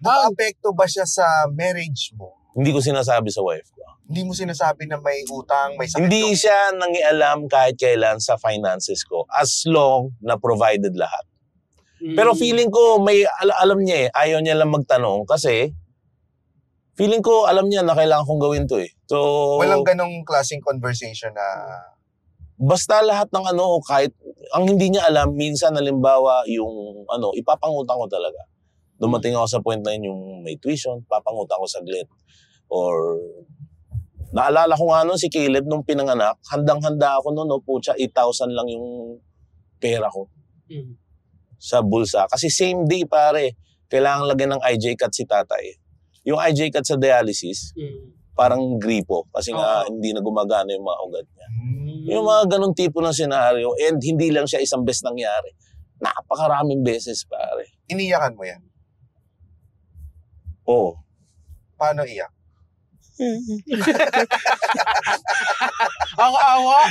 Naka-apekto ba siya sa marriage mo? Hindi ko sinasabi sa wife ko. Hindi mo sinasabi na may utang, may sakit? Hindi siya nangialam kahit kailan sa finances ko as long na provided lahat. Pero feeling ko may alam niya ayaw niya lang magtanong kasi feeling ko alam niya na kailangan kong gawin to eh. So walang ganong klaseng conversation na basta lahat ng kahit ang hindi niya alam minsan halimbawa yung ipapangutang ko talaga. Dumating ako sa point na yun yung may tuition, papangutang ko saglit. Or naalala ko nga si Caleb nung pinanganak, handang-handa ako noon, putya, 8,000 lang yung pera ko. Sa bulsa. Kasi same day, pare, kailangan lagyan ng IJ cut si tatay. Yung IJ cut sa dialysis, parang gripo. Kasi nga, hindi na gumagana yung mga ugat niya. Yung mga ganong tipo ng senaryo, and hindi lang siya isang beses nangyari. Napakaraming beses, pare. Iniyakan mo yan? Oo. Paano iyak? Ang awa.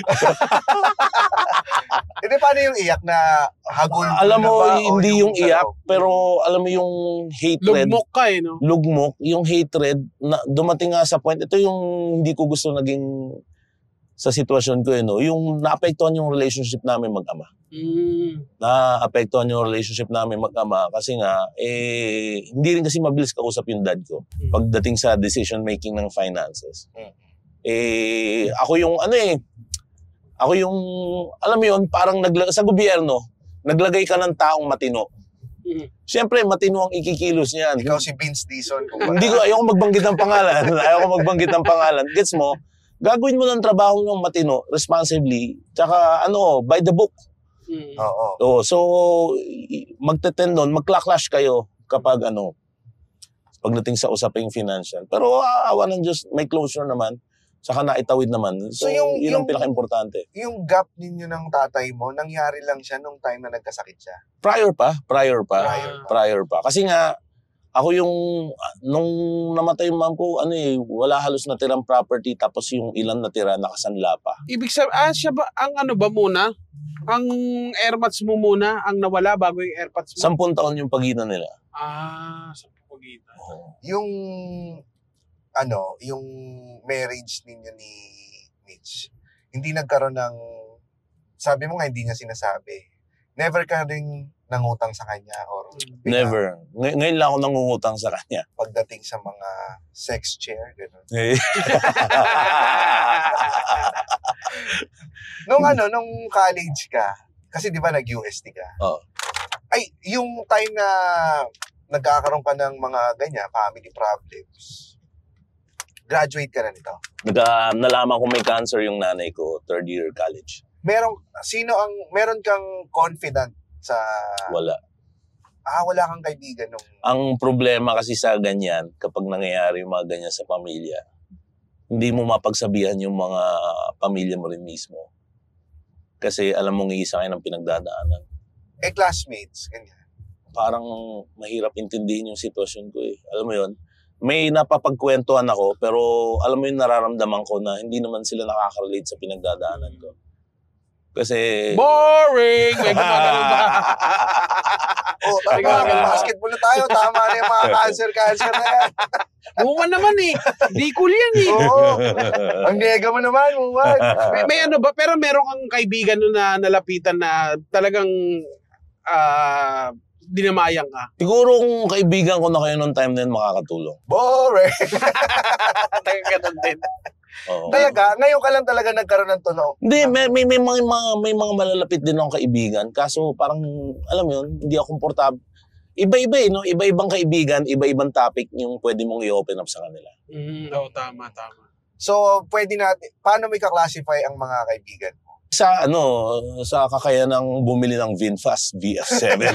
Hindi, paano yung iyak na hagul? Alam mo, hindi yung iyak, pero alam mo yung hatred. Lugmok ka no? Lugmok, yung hatred, na dumating nga sa point, ito yung hindi ko gusto naging sa sitwasyon ko, yung naapektuhan yung relationship namin mag-ama. Naapektuhan yung relationship namin mag-ama kasi nga, hindi rin kasi mabilis kausap yung dad ko pagdating sa decision making ng finances. Ako yung ako yung, alam mo yun, parang sa gobyerno, naglagay ka ng taong matino. Siyempre, matino ang ikikilos niyan. Ikaw si Vince Dizon. Ayoko magbanggit ng pangalan. Gets mo? Gagawin mo ng trabaho ng matino, responsibly, tsaka by the book. Oo. So, magte-tendon, magkla-clash kayo kapag pagdating sa usaping financial. Pero awa ng Diyos, may closure naman, saka naitawid naman. So yun ang pinaka-importante. Yung gap ninyo ng tatay mo, nangyari lang siya nung time na nagkasakit siya? Prior pa. Kasi nga, ako yung, nung namatay yung mom ko, wala halos natirang property, tapos yung ilan natira, nakasanla pa. Ibig sabihin, siya ba, ang muna? Ang airmats mo muna, ang nawala bago yung airpods mo? 10 taon yung pagitan nila. 10 pagitan. Yung, yung marriage ninyo ni Mitch, hindi nagkaroon ng, sabi mo nga hindi niya sinasabi, never ka rin nangutang sa kanya or never. Ngayon lang ako nangungutang sa kanya. Pagdating sa mga sex chair, gano'n. Nung college ka, kasi di ba nag-UST ka? Oo. Ay, yung time na nagkakaroon ka ng mga family problems, graduate ka na nito? Nalaman ko may cancer yung nanay ko, 3rd year college. Meron kang confident sa... Wala. Wala kang kaibigan nung... Ang problema kasi sa ganyan, kapag nangyayari yung mga ganyan sa pamilya, hindi mo mapagsabihan yung mga pamilya mo rin mismo. Kasi alam mong iisa kayo ng pinagdadaanan. Classmates, ganyan. Parang mahirap intindihin yung sitwasyon ko eh. Alam mo yun? May napapagkwentuhan ako, pero alam mo yung nararamdaman ko na hindi naman sila nakaka-relate sa pinagdadaanan ko. Kasi... Boring! May gumagano ba? Basketball na tayo. Tama na yung mga cancer na yan. Muman naman Di cool yan Oo. Ang nega mo naman, Muman. May ba? Pero meron kang kaibigan na nalapitan na talagang dinamayang ka? Siguro kung kaibigan ko na kayo noong time na yun, makakatulong. Boring! Ganun din. Oo. Talaga? Ngayon ka lang talaga nagkaroon ng tunog? Hindi, may mga malalapit din akong kaibigan. Kaso parang, alam mo yun, hindi ako komportable. Iba-iba no? Iba-ibang kaibigan, iba-ibang topic yung pwede mong i-open up sa kanila. Oo, tama. So, pwede natin, paano mo i-classify ang mga kaibigan mo? Sa kakayanang bumili ng VinFast VF7.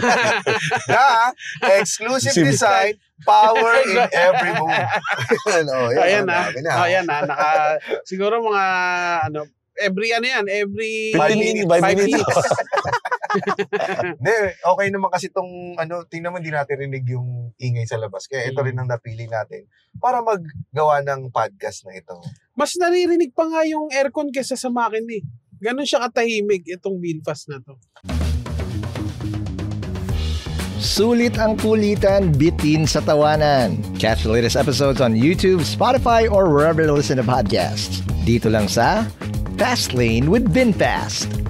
Na, exclusive design, power in every move. Ayan na. Siguro mga, every 5 minutes. Hindi, okay naman kasi itong, tingnan mo, hindi natin rinig yung ingay sa labas. Kaya ito rin ang napili natin para maggawa ng podcast na ito. Mas naririnig pa nga yung aircon kesa sa makin Ganon siya katahimik itong VinFast na to. Sulit ang kulitan, bitin sa tawanan. Catch the latest episodes on YouTube, Spotify, or wherever you listen to podcasts. Dito lang sa Fast Lane with VinFast.